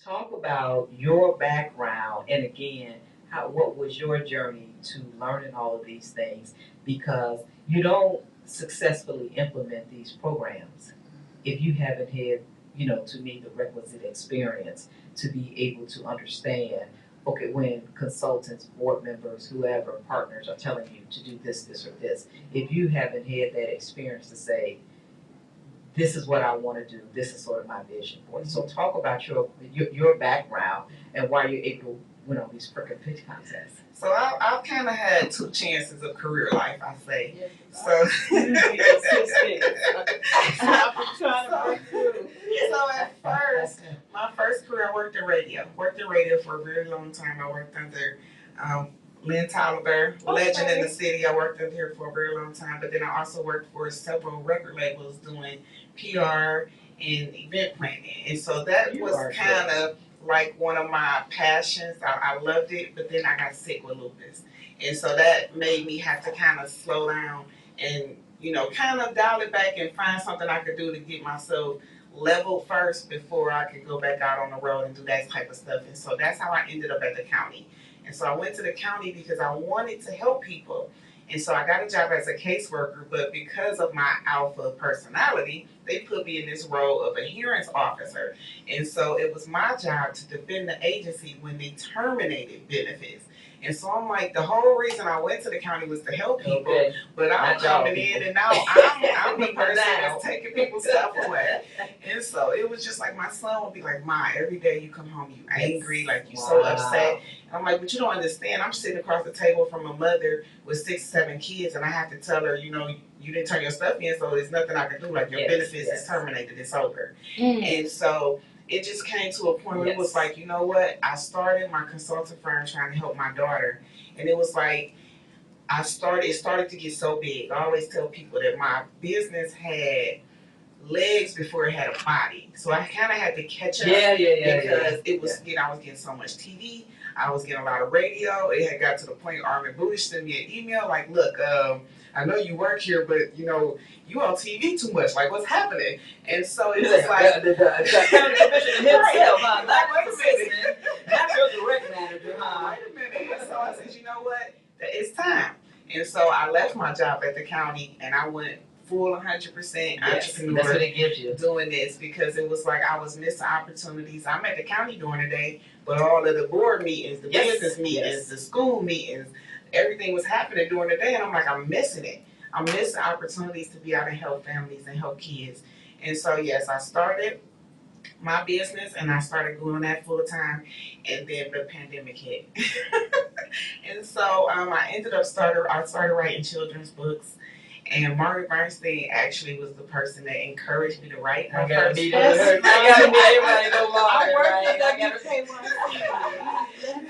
talk about your background and again, what was your journey to learning all of these things? Because you don't successfully implement these programs if you haven't had, to me, the requisite experience to be able to understand, okay, when consultants, board members, whoever, partners are telling you to do this, or this, if you haven't had that experience to say, this is what I want to do. This is sort of my vision for it. So talk about your background and why you're able to win all these freaking pitch contests. So I've kind of had two chances of career life, I say. So, so at first, my first career, I worked in radio. Worked in radio for a very long time. I worked under Lynn Tolliver, legend in the city. I worked under here for a very long time. But then I also worked for several record labels doing PR and event planning. And so that was kind of like one of my passions. I loved it, but then I got sick with lupus. And so that made me have to kind of slow down and, kind of dial it back and find something I could do to get myself leveled first before I could go back out on the road and do that type of stuff. And so that's how I ended up at the county. And so I went to the county because I wanted to help people. And so I got a job as a caseworker, but because of my alpha personality, they put me in this role of a hearings officer. And so it was my job to defend the agency when they terminated benefits. And so I'm like, the whole reason I went to the county was to help people, but I'm coming in and now I'm the person that's taking people's stuff away. And so it was just like my son would be like, Ma, every day you come home, you angry, like you so upset. And I'm like, but you don't understand. I'm sitting across the table from a mother with 6, 7 kids, and I have to tell her, you didn't turn your stuff in, so there's nothing I can do. Like your benefits is terminated, it's over. And so it just came to a point where it was like, you know what? I started my consulting firm trying to help my daughter, and it was like it started to get so big. I always tell people that my business had legs before it had a body, so I kind of had to catch up. Because it was, I was getting so much TV, I was getting a lot of radio. It had got to the point Armin Bush sent me an email like, look, I know you work here, but you on TV too much. Like, what's happening? And so it was like the county commissioner himself, huh? Like, wait a minute, not your direct manager, huh? Wait a minute. And so I said, you know what? It's time. And so I left my job at the county and I went full 100% entrepreneur. That's what it gives you. Doing this because it was like I was missing opportunities. I'm at the county during the day, but all of the board meetings, the business meetings, the school meetings, everything was happening during the day, and I'm like, I'm missing it. I'm missing opportunities to be out and help families and help kids. And so, yes, I started my business and I started doing that full time, and then the pandemic hit. And so I started writing children's books. And Margaret Bernstein actually was the person that encouraged me to write my first book. I gotta meet everybody know Margaret, right? I gotta pay one.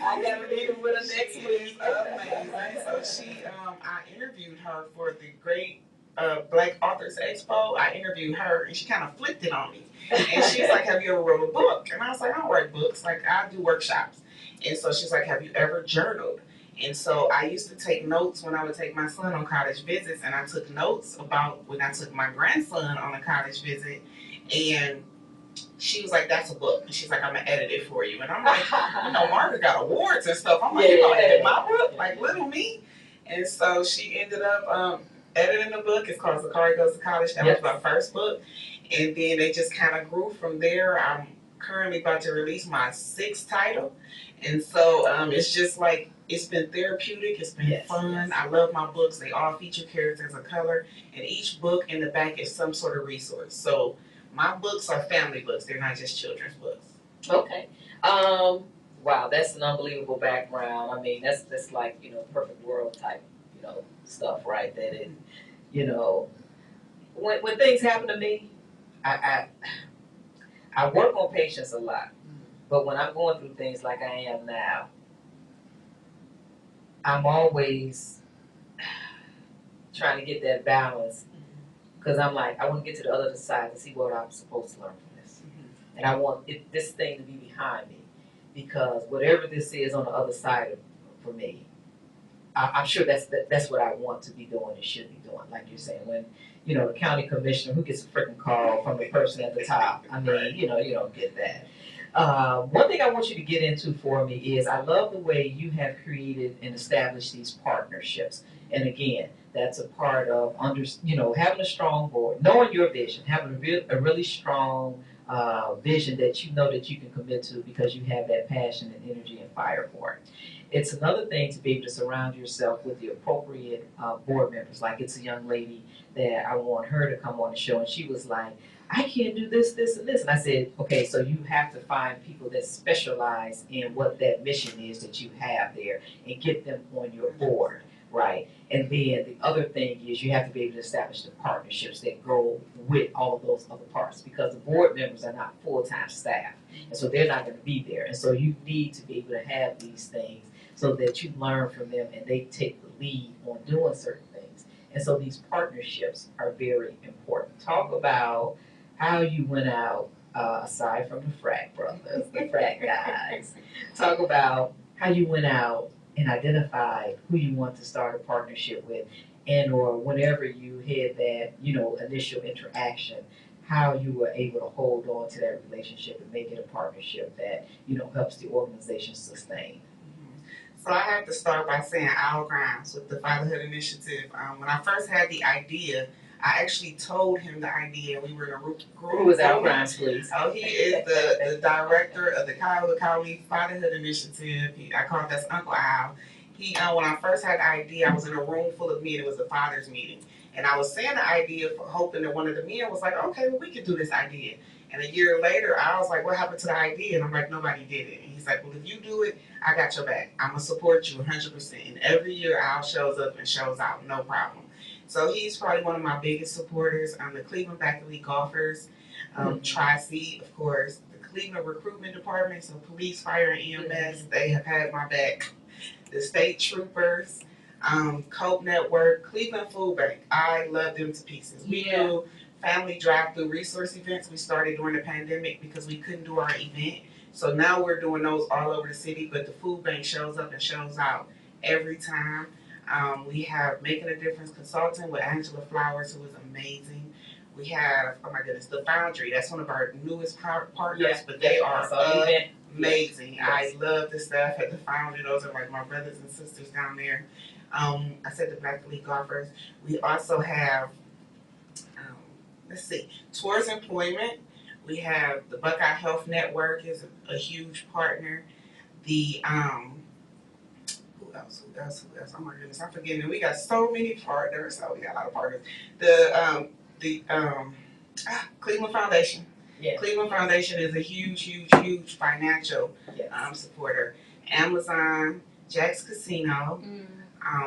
I gotta meet her with her next week. Amazing. So I interviewed her for the Great Black Authors Expo. I interviewed her, and she kind of flipped it on me. And she's like, "Have you ever wrote a book?" And I was like, "I don't write books. Like, I do workshops." And so she's like, "Have you ever journaled?" And so I used to take notes when I would take my son on college visits, and I took notes about when I took my grandson on a college visit. And she was like, "That's a book." And she's like, "I'm gonna edit it for you." And I'm like, Margaret got awards and stuff. I'm like, "You gonna edit my book? Like, little me?" And so she ended up editing the book. It's called Zakari Goes to College. That was my first book. And then they just kind of grew from there. I'm currently about to release my 6th title. And so it's just like, it's been therapeutic. It's been fun. I love my books. They all feature characters of color. And each book in the back is some sort of resource. So my books are family books. They're not just children's books. Okay. Wow, that's an unbelievable background. I mean, that's like, perfect world type, stuff, right? That it, when things happen to me, I work on patience a lot. But when I'm going through things like I am now, I'm always trying to get that balance because I'm like, I want to get to the other side to see what I'm supposed to learn from this. And I want this thing to be behind me because whatever this is on the other side for me, I'm sure that's what I want to be doing and should be doing. Like you're saying, when the county commissioner who gets a freaking call from the person at the top. I mean, you don't get that. One thing I want you to get into for me is I love the way you have created and established these partnerships. And again, that's a part of having a strong board, knowing your vision, having a really strong vision that you know that you can commit to because you have that passion and energy and fire for it. It's another thing to be able to surround yourself with the appropriate board members. Like it's a young lady that I want her to come on the show, and she was like, I can't do this, this, and this. And I said, okay, so you have to find people that specialize in what that mission is that you have there and get them on your board, right? And then the other thing is you have to be able to establish the partnerships that go with all of those other parts because the board members are not full-time staff. And so they're not going to be there. And so you need to be able to have these things so that you learn from them and they take the lead on doing certain things. And so these partnerships are very important. Talk about how you went out, aside from the frat brothers, the frat guys. Talk about how you went out and identified who you want to start a partnership with, and or whenever you had that, initial interaction, how you were able to hold on to that relationship and make it a partnership that, helps the organization sustain. So I have to start by saying Al Grimes with the Fatherhood Initiative. When I first had the idea, I actually told him the idea. We were in a group. Who was Al Grimes, please? Oh, he is the director of the Cuyahoga County Fatherhood Initiative. I call that's Uncle Al. When I first had the idea, I was in a room full of men. It was a fathers meeting. And I was saying the idea for hoping that one of the men was like, okay, well, we could do this idea. And a year later, I was like, what happened to the idea? And I'm like, nobody did it. And he's like, well, if you do it, I got your back. I'm going to support you 100%. And every year, Al shows up and shows out, no problem. So he's probably one of my biggest supporters. The Cleveland Back Elite Golfers, Tri-C, of course, the Cleveland Recruitment Department, so police, fire, and EMS, they have had my back. The State Troopers, Cope Network, Cleveland Food Bank. I love them to pieces. We do family drive-through resource events. We started during the pandemic because we couldn't do our event. So now we're doing those all over the city, but the food bank shows up and shows out every time. We have Making a Difference Consulting with Angela Flowers, who is amazing. We have, oh my goodness, The Foundry. That's one of our newest partners, but they are amazing. Yes. I love the staff at The Foundry. Those are like my brothers and sisters down there. I said the Black Elite Golfers. We also have, Towards Employment. We have the Buckeye Health Network is a huge partner. The, who else? Oh my goodness, I'm forgetting. We got so many partners. Oh, we got a lot of partners. The Cleveland Foundation. Yes. Cleveland Foundation is a huge financial supporter. Amazon, Jack's Casino.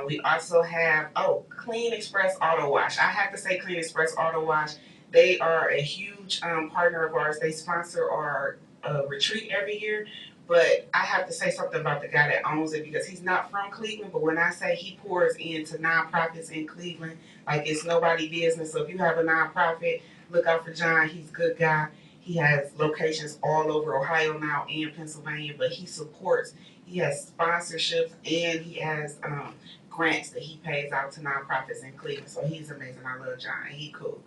We also have Clean Express Auto Wash. I have to say Clean Express Auto Wash. They are a huge partner of ours. They sponsor our retreat every year. But I have to say something about the guy that owns it because he's not from Cleveland. But when I say he pours into nonprofits in Cleveland, like it's nobody business. So if you have a nonprofit, look out for John. He's a good guy. He has locations all over Ohio now and Pennsylvania. But he supports. He has sponsorships and he has grants that he pays out to nonprofits in Cleveland. So he's amazing. I love John. He cool.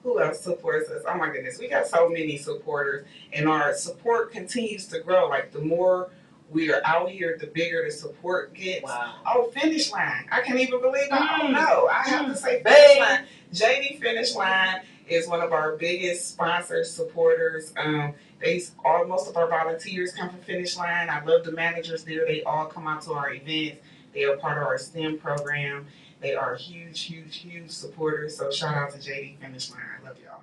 Who else supports us? Oh my goodness, we got so many supporters, and our support continues to grow. Like the more we are out here, the bigger the support gets. Wow. Oh, Finish Line! I can't even believe I don't know. I have to say Finish Line. JD Finish Line is one of our biggest sponsors, supporters. Most of our volunteers come from Finish Line. I love the managers there. They all come out to our events. They are part of our STEM program. They are huge supporters. So shout out to JD Finish Line. I love y'all.